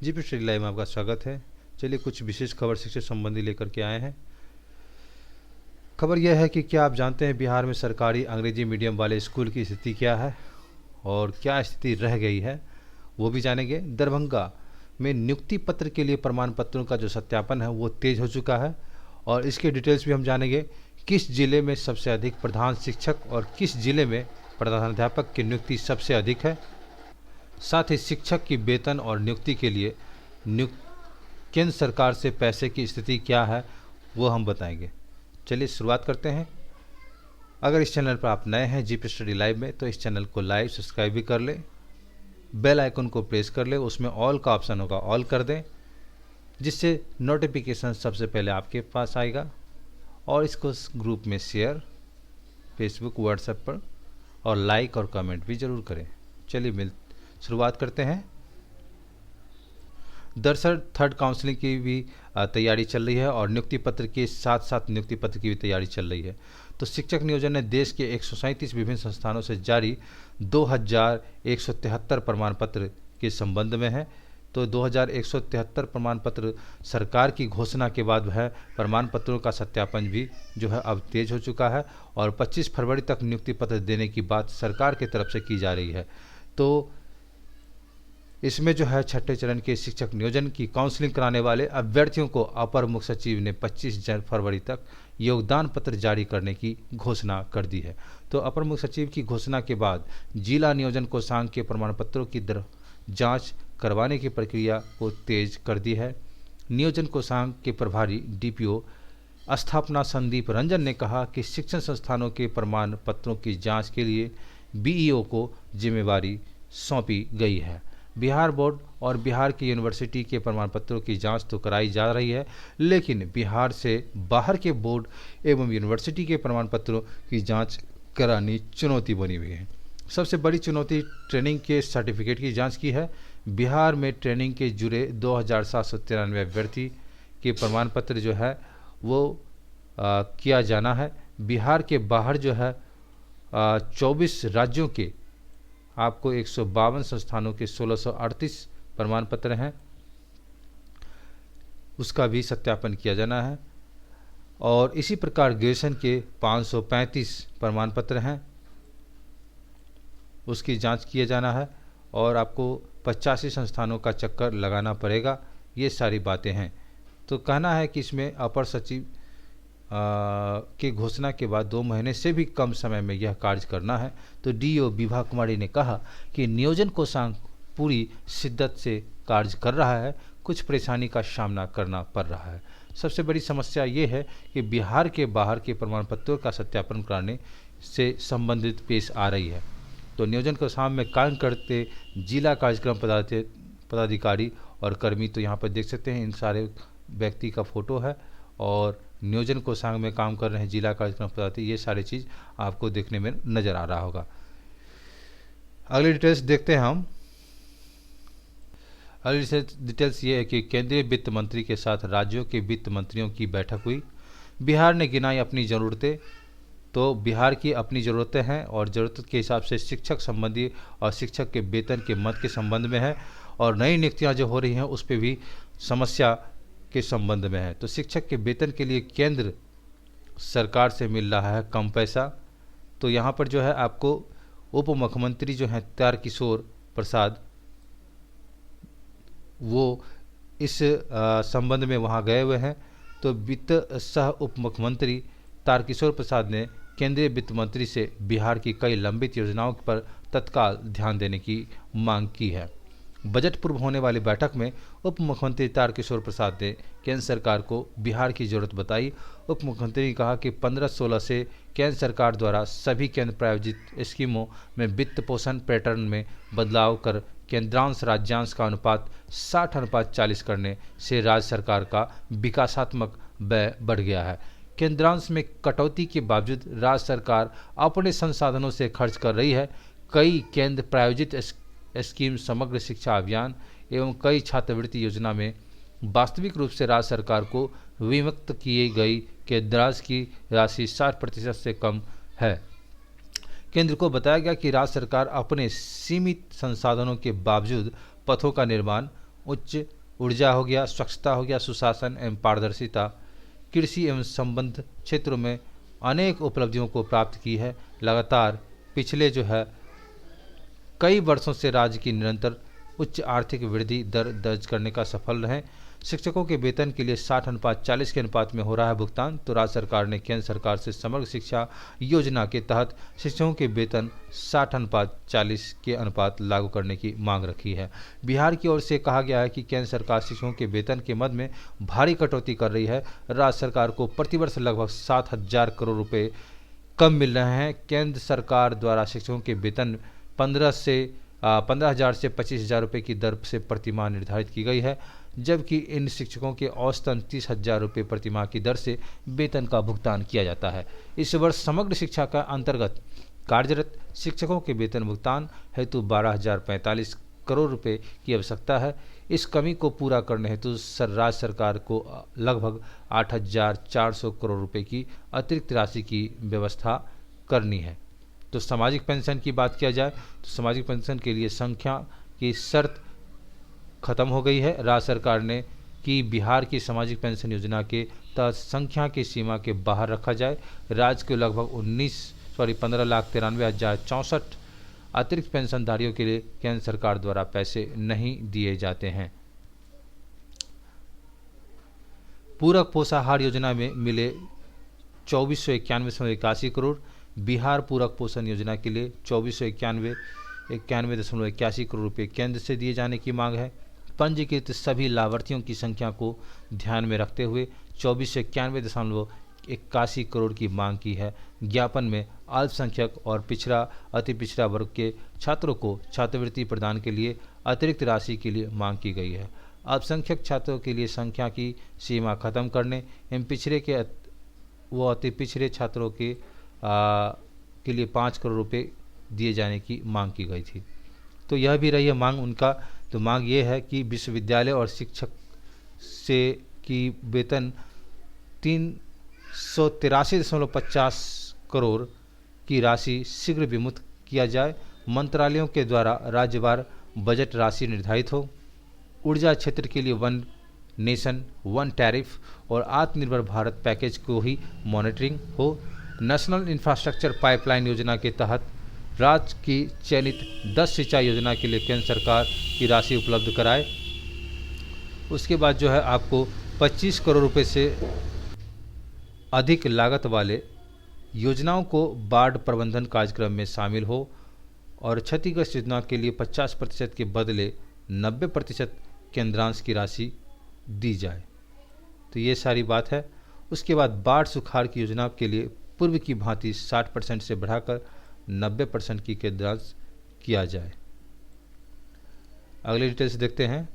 GP study live में आपका स्वागत है। चलिए कुछ विशेष खबर शिक्षा संबंधी लेकर के आए हैं। खबर यह है कि क्या आप जानते हैं बिहार में सरकारी अंग्रेजी मीडियम वाले स्कूल की स्थिति क्या है और क्या स्थिति रह गई है, वो भी जानेंगे। दरभंगा में नियुक्ति पत्र के लिए प्रमाण पत्रों का जो सत्यापन है वो तेज हो चुका है और इसके डिटेल्स भी हम जानेंगे। किस जिले में सबसे अधिक प्रधान शिक्षक और किस जिले में प्रधानाध्यापक की नियुक्ति सबसे अधिक है। साथ ही शिक्षक की वेतन और नियुक्ति के लिए केंद्र सरकार से पैसे की स्थिति क्या है वो हम बताएंगे। चलिए शुरुआत करते हैं। अगर इस चैनल पर आप नए हैं जीपी स्टडी लाइव में, तो इस चैनल को लाइव सब्सक्राइब भी कर लें, बेल आइकन को प्रेस कर लें, उसमें ऑल का ऑप्शन होगा, ऑल कर दें, जिससे नोटिफिकेशन सबसे पहले आपके पास आएगा। और इसको ग्रुप में शेयर, फेसबुक, व्हाट्सएप पर, और लाइक और कमेंट भी ज़रूर करें। चलिए शुरुआत करते हैं। दरअसल थर्ड काउंसलिंग की भी तैयारी चल रही है और नियुक्ति पत्र के साथ साथ नियुक्ति पत्र की भी तैयारी चल रही है। तो शिक्षक नियोजन ने देश के 137 विभिन्न संस्थानों से जारी 2173 प्रमाण पत्र के संबंध में है। तो 2173 प्रमाण पत्र सरकार की घोषणा के बाद वह प्रमाण पत्रों का सत्यापन भी जो है अब तेज हो चुका है और 25 फरवरी तक नियुक्ति पत्र देने की बात सरकार की तरफ से की जा रही है। तो इसमें जो है छठे चरण के शिक्षक नियोजन की काउंसलिंग कराने वाले अभ्यर्थियों को अपर मुख्य सचिव ने 25 फरवरी तक योगदान पत्र जारी करने की घोषणा कर दी है। तो अपर मुख्य सचिव की घोषणा के बाद जिला नियोजन कोषांग के प्रमाण पत्रों की जांच करवाने की प्रक्रिया को तेज कर दी है। नियोजन कोषांग के प्रभारी डीपीओ स्थापना संदीप रंजन ने कहा कि शिक्षण संस्थानों के प्रमाण पत्रों की जाँच के लिए बीईओ को जिम्मेवारी सौंपी गई है। बिहार बोर्ड और बिहार की यूनिवर्सिटी के प्रमाण पत्रों की जांच तो कराई जा रही है, लेकिन बिहार से बाहर के बोर्ड एवं यूनिवर्सिटी के प्रमाण पत्रों की जांच करानी चुनौती बनी हुई है। सबसे बड़ी चुनौती ट्रेनिंग के सर्टिफिकेट की जांच की है। बिहार में ट्रेनिंग के जुड़े 2793 अभ्यर्थी के प्रमाण पत्र जो है वो किया जाना है। बिहार के बाहर जो है 24 राज्यों के आपको 152 संस्थानों के 1638 प्रमाण पत्र हैं, उसका भी सत्यापन किया जाना है। और इसी प्रकार ग्रेजुएशन के 535 प्रमाण पत्र हैं, उसकी जांच किया जाना है और आपको 85 संस्थानों का चक्कर लगाना पड़ेगा। ये सारी बातें हैं। तो कहना है कि इसमें अपर सचिव की घोषणा के बाद 2 महीने से भी कम समय में यह कार्य करना है। तो डीओ विभा कुमारी ने कहा कि नियोजन कोषांग पूरी शिद्दत से कार्य कर रहा है, कुछ परेशानी का सामना करना पड़ रहा है। सबसे बड़ी समस्या ये है कि बिहार के बाहर के प्रमाण पत्रों का सत्यापन कराने से संबंधित पेश आ रही है। तो नियोजन कोषांग में काम करते जिला कार्यक्रम पदाधिकारी और कर्मी, तो यहाँ पर देख सकते हैं इन सारे व्यक्ति का फोटो है और नियोजन कोषांग में काम कर रहे हैं जिला कार्यक्रम पदाधिकारी, ये सारी चीज़ आपको देखने में नज़र आ रहा होगा। अगली डिटेल्स देखते हैं हम। अगली डिटेल्स ये है कि केंद्रीय वित्त मंत्री के साथ राज्यों के वित्त मंत्रियों की बैठक हुई। बिहार ने गिनाई अपनी ज़रूरतें। तो बिहार की अपनी ज़रूरतें हैं और ज़रूरत के हिसाब से शिक्षक संबंधी और शिक्षक के वेतन के मद के संबंध में है और नई नियुक्तियाँ जो हो रही हैं उस पर भी समस्या के संबंध में है। तो शिक्षक के वेतन के लिए केंद्र सरकार से मिल रहा है कम पैसा। तो यहाँ पर जो है आपको उप मुख्यमंत्री जो हैं तारकिशोर प्रसाद, वो इस संबंध में वहाँ गए हुए हैं। तो वित्त सह उप मुख्यमंत्री तारकिशोर प्रसाद ने केंद्रीय वित्त मंत्री से बिहार की कई लंबित योजनाओं पर तत्काल ध्यान देने की मांग की है। बजट पूर्व होने वाली बैठक में उप मुख्यमंत्री तारकिशोर प्रसाद ने केंद्र सरकार को बिहार की जरूरत बताई। उप मुख्यमंत्री ने कहा कि 15-16 से केंद्र सरकार द्वारा सभी केंद्र प्रायोजित स्कीमों में वित्त पोषण पैटर्न में बदलाव कर केंद्रांश राज्यांश का अनुपात 60:40 करने से राज्य सरकार का विकासात्मक व्यय बढ़ गया है। केंद्रांश में कटौती के बावजूद राज्य सरकार अपने संसाधनों से खर्च कर रही है। कई केंद्र प्रायोजित स्कीम, समग्र शिक्षा अभियान एवं कई छात्रवृत्ति योजना में वास्तविक रूप से राज्य सरकार को विमुक्त किए गई केंद्रांश की राशि 60% से कम है। केंद्र को बताया गया कि राज्य सरकार अपने सीमित संसाधनों के बावजूद पथों का निर्माण उच्च ऊर्जा हो गया, स्वच्छता हो गया, सुशासन एवं पारदर्शिता, कृषि एवं संबद्ध क्षेत्रों में अनेक उपलब्धियों को प्राप्त की है। लगातार पिछले जो है कई वर्षों से राज्य की निरंतर उच्च आर्थिक वृद्धि दर दर्ज करने का सफल रहे। शिक्षकों के वेतन के लिए 60:40 के अनुपात में हो रहा है भुगतान। तो राज्य सरकार ने केंद्र सरकार से समग्र शिक्षा योजना के तहत शिक्षकों के वेतन 60:40 के अनुपात लागू करने की मांग रखी है। बिहार की ओर से कहा गया है कि केंद्र सरकार शिक्षकों के वेतन के मद में भारी कटौती कर रही है। राज्य सरकार को प्रतिवर्ष लगभग 7,000 करोड़ रुपये कम मिल रहे हैं। केंद्र सरकार द्वारा शिक्षकों के वेतन 15,000 से 25,000 रुपये की दर से प्रतिमाह निर्धारित की गई है, जबकि इन शिक्षकों के औसतन 30,000 रुपये प्रतिमाह की दर से वेतन का भुगतान किया जाता है। इस वर्ष समग्र शिक्षा का अंतर्गत कार्यरत शिक्षकों के वेतन भुगतान हेतु 12,045 करोड़ रुपये की आवश्यकता है। इस कमी को पूरा करने हेतु राज्य सरकार को लगभग 8,400 करोड़ रुपये की अतिरिक्त राशि की व्यवस्था करनी है। तो सामाजिक पेंशन की बात किया जाए तो सामाजिक पेंशन के लिए संख्या की शर्त खत्म हो गई है। राज्य सरकार ने कि बिहार की सामाजिक पेंशन योजना के तहत संख्या की सीमा के बाहर रखा जाए। राज्य को लगभग 15,93,064 अतिरिक्त पेंशनधारियों के लिए केंद्र सरकार द्वारा पैसे नहीं दिए जाते हैं। पूरक पोषाहार योजना में मिले 2491.81 करोड़। बिहार पूरक पोषण योजना के लिए 2491.81 करोड़ रुपये केंद्र से दिए जाने की मांग है। पंजीकृत सभी लाभार्थियों की संख्या को ध्यान में रखते हुए 2491.81 करोड़ की मांग की है। ज्ञापन में अल्पसंख्यक और पिछड़ा अति पिछड़ा वर्ग के छात्रों को छात्रवृत्ति प्रदान के लिए अतिरिक्त राशि के लिए मांग की गई है। अल्पसंख्यक छात्रों के लिए संख्या की सीमा खत्म करने एवं पिछड़े के व अति पिछड़े छात्रों के लिए 5 करोड़ रुपये दिए जाने की मांग की गई थी। तो यह भी रही है मांग उनका। तो मांग ये है कि विश्वविद्यालय और शिक्षक से की वेतन 383.50 करोड़ की राशि शीघ्र विमुक्त किया जाए। मंत्रालयों के द्वारा राज्यवार बजट राशि निर्धारित हो। ऊर्जा क्षेत्र के लिए वन नेशन वन टैरिफ और आत्मनिर्भर भारत पैकेज को ही मॉनिटरिंग हो। नेशनल इंफ्रास्ट्रक्चर पाइपलाइन योजना के तहत राज्य की चयनित 10 सिंचाई योजना के लिए केंद्र सरकार की राशि उपलब्ध कराए। उसके बाद जो है आपको 25 करोड़ रुपए से अधिक लागत वाले योजनाओं को बाढ़ प्रबंधन कार्यक्रम में शामिल हो और क्षतिग्रस्त योजना के लिए 50% के बदले 90% केंद्रांश की राशि दी जाए। तो ये सारी बात है। उसके बाद बाढ़ सुखाड़ की योजना के लिए पूर्व की भांति 60% से बढ़ाकर 90% की केंद्रांश किया जाए। अगले डिटेल्स देखते हैं।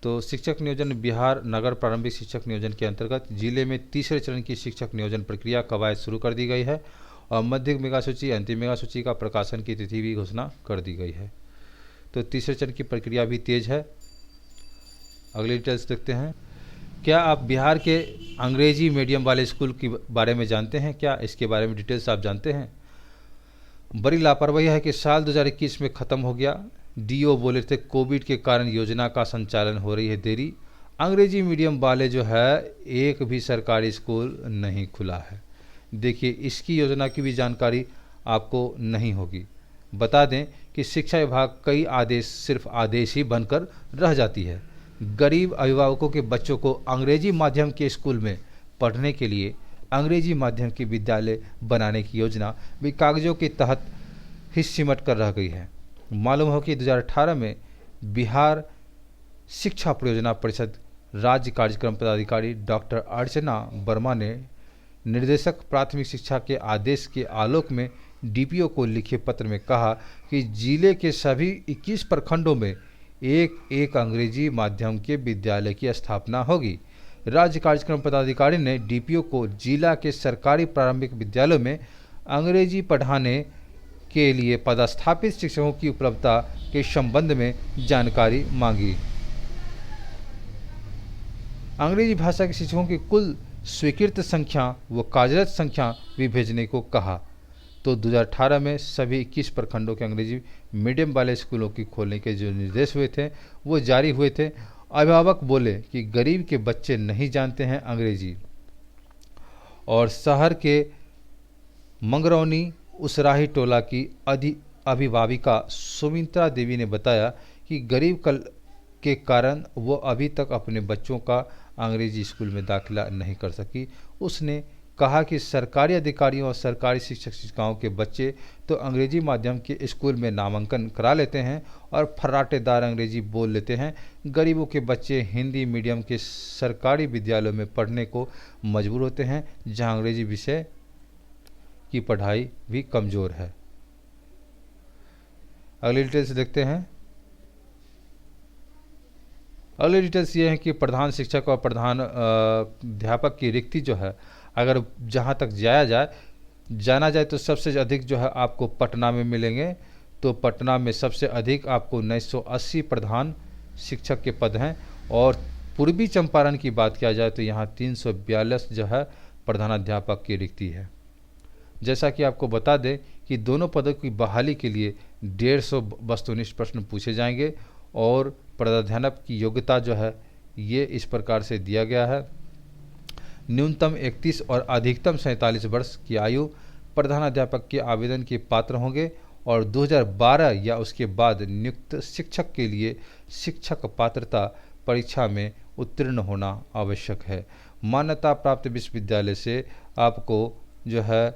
तो शिक्षक नियोजन बिहार नगर प्रारंभिक शिक्षक नियोजन के अंतर्गत जिले में तीसरे चरण की शिक्षक नियोजन प्रक्रिया कवायद शुरू कर दी गई है और माध्यमिक मेगा सूची अंतिम मेगा सूची का प्रकाशन की तिथि भी घोषणा कर दी गई है। तो तीसरे चरण की प्रक्रिया भी तेज है। अगले डिटेल्स देखते हैं। क्या आप बिहार के अंग्रेजी मीडियम वाले स्कूल के बारे में जानते हैं? क्या इसके बारे में डिटेल्स आप जानते हैं? बड़ी लापरवाही है कि साल 2021 में ख़त्म हो गया। डीओ बोले थे कोविड के कारण योजना का संचालन हो रही है देरी। अंग्रेजी मीडियम वाले जो है एक भी सरकारी स्कूल नहीं खुला है। देखिए इसकी योजना की भी जानकारी आपको नहीं होगी। बता दें कि शिक्षा विभाग कई आदेश सिर्फ आदेश ही बनकर रह जाती है। गरीब अभिभावकों के बच्चों को अंग्रेजी माध्यम के स्कूल में पढ़ने के लिए अंग्रेजी माध्यम के विद्यालय बनाने की योजना भी कागजों के तहत ही सिमट कर रह गई है। मालूम हो कि 2018 में बिहार शिक्षा परियोजना परिषद राज्य कार्यक्रम पदाधिकारी डॉक्टर अर्चना वर्मा ने निर्देशक प्राथमिक शिक्षा के आदेश के आलोक में डीपीओ को लिखे पत्र में कहा कि जिले के सभी 21 प्रखंडों में एक अंग्रेजी माध्यम के विद्यालय की स्थापना होगी। राज्य कार्यक्रम पदाधिकारी ने डीपीओ को जिला के सरकारी प्रारंभिक विद्यालयों में अंग्रेजी पढ़ाने के लिए पदस्थापित शिक्षकों की उपलब्धता के संबंध में जानकारी मांगी। अंग्रेजी भाषा के शिक्षकों की कुल स्वीकृत संख्या व कार्यरत संख्या भी भेजने को कहा। तो 2018 में सभी 21 प्रखंडों के अंग्रेजी मीडियम वाले स्कूलों की खोलने के जो निर्देश हुए थे वो जारी हुए थे। अभिभावक बोले कि गरीब के बच्चे नहीं जानते हैं अंग्रेजी। और शहर के मंगरौनी उसराही टोला की अभिभाविका सुमित्रा देवी ने बताया कि गरीब कल के कारण वो अभी तक अपने बच्चों का अंग्रेजी स्कूल में दाखिला नहीं कर सकी। उसने कहा कि सरकारी अधिकारियों और सरकारी शिक्षक शिक्षिकाओं के बच्चे तो अंग्रेजी माध्यम के स्कूल में नामांकन करा लेते हैं और फर्राटेदार अंग्रेजी बोल लेते हैं। गरीबों के बच्चे हिंदी मीडियम के सरकारी विद्यालयों में पढ़ने को मजबूर होते हैं, जहां अंग्रेजी विषय की पढ़ाई भी कमज़ोर है। अगली डिटेल्स देखते हैं। अगली डिटेल्स ये है कि प्रधान शिक्षक और प्रधान अध्यापक की रिक्ति जो है, अगर जहाँ तक जाना जाए तो सबसे अधिक जो है आपको पटना में मिलेंगे। तो पटना में सबसे अधिक आपको 980 प्रधान शिक्षक के पद हैं। और पूर्वी चंपारण की बात किया जाए तो यहाँ 342 जो है प्रधानाध्यापक की रिक्ति है। जैसा कि आपको बता दें कि दोनों पदों की बहाली के लिए 150 वस्तुनिष्ठ प्रश्न पूछे जाएंगे। और प्रधानाध्यापक की योग्यता जो है ये इस प्रकार से दिया गया है। न्यूनतम 31 और अधिकतम 47 वर्ष की आयु प्रधानाध्यापक के आवेदन के पात्र होंगे। और 2012 या उसके बाद नियुक्त शिक्षक के लिए शिक्षक पात्रता परीक्षा में उत्तीर्ण होना आवश्यक है। मान्यता प्राप्त विश्वविद्यालय से आपको जो है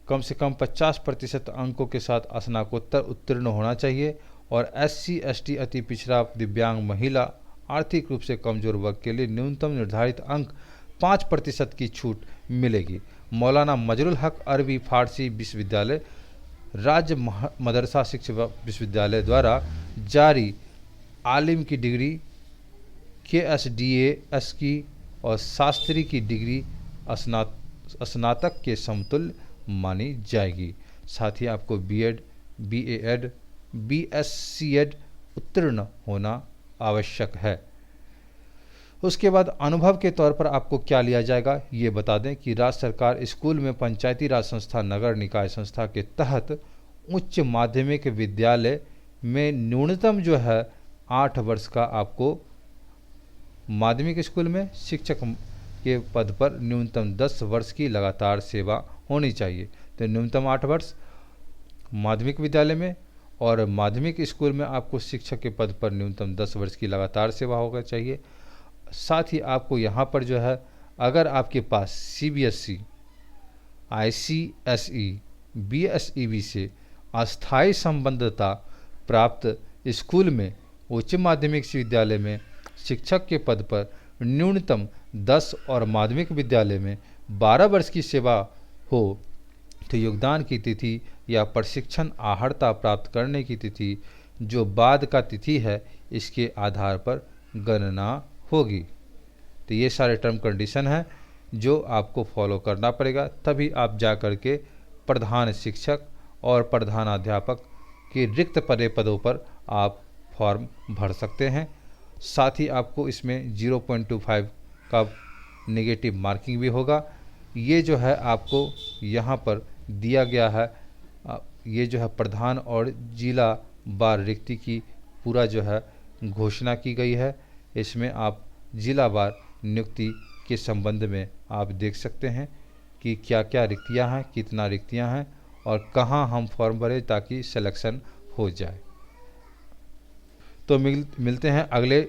कम से कम 50% अंकों के साथ स्नातकोत्तर उत्तीर्ण होना चाहिए। और SC ST अति पिछड़ा दिव्यांग महिला आर्थिक रूप से कमजोर वर्ग के लिए न्यूनतम निर्धारित अंक 5% की छूट मिलेगी। मौलाना मजरुल हक अरबी फारसी विश्वविद्यालय राज्य मदरसा शिक्षा विश्वविद्यालय द्वारा जारी आलिम की डिग्री KSDAS की और शास्त्री की डिग्री स्नातक के समतुल्य मानी जाएगी। साथ ही आपको BEd BAed BSCed उत्तीर्ण होना आवश्यक है। उसके बाद अनुभव के तौर पर आपको क्या लिया जाएगा ये बता दें कि राज्य सरकार स्कूल में पंचायती राज संस्था नगर निकाय संस्था के तहत उच्च माध्यमिक विद्यालय में न्यूनतम जो है 8 वर्ष का आपको माध्यमिक स्कूल में शिक्षक के पद पर न्यूनतम 10 वर्ष की लगातार सेवा होनी चाहिए। तो न्यूनतम 8 वर्ष माध्यमिक विद्यालय में और माध्यमिक स्कूल में आपको शिक्षक के पद पर न्यूनतम 10 वर्ष की लगातार सेवा होगा चाहिए। साथ ही आपको यहाँ पर जो है अगर आपके पास CBSE ICSE BSEB से अस्थायी संबद्धता प्राप्त स्कूल में उच्च माध्यमिक विद्यालय में शिक्षक के पद पर न्यूनतम 10 और माध्यमिक विद्यालय में 12 वर्ष की सेवा हो तो योगदान की तिथि या प्रशिक्षण आहर्ता प्राप्त करने की तिथि जो बाद का तिथि है इसके आधार पर गणना होगी। तो ये सारे टर्म कंडीशन हैं जो आपको फॉलो करना पड़ेगा, तभी आप जा कर के प्रधान शिक्षक और प्रधानाध्यापक के रिक्त पदों पर आप फॉर्म भर सकते हैं। साथ ही आपको इसमें 0.25 का नेगेटिव मार्किंग भी होगा। ये जो है आपको यहाँ पर दिया गया है, ये जो है प्रधान और जिला बार रिक्ति की पूरा जो है घोषणा की गई है। इसमें आप जिला बार नियुक्ति के संबंध में आप देख सकते हैं कि क्या क्या रिक्तियां हैं, कितना रिक्तियां हैं और कहां हम फॉर्म भरें ताकि सिलेक्शन हो जाए। तो मिलते हैं अगले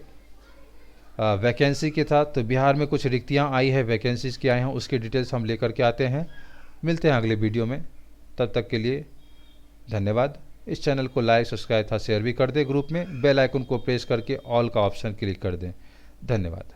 वैकेंसी के साथ। तो बिहार में कुछ रिक्तियां आई है, वैकेंसीज क्या आई हैं उसके डिटेल्स हम लेकर के आते हैं। मिलते हैं अगले वीडियो में, तब तक के लिए धन्यवाद। इस चैनल को लाइक सब्सक्राइब था शेयर भी कर दें, ग्रुप में बेल आइकन को प्रेस करके ऑल का ऑप्शन क्लिक कर दें। धन्यवाद।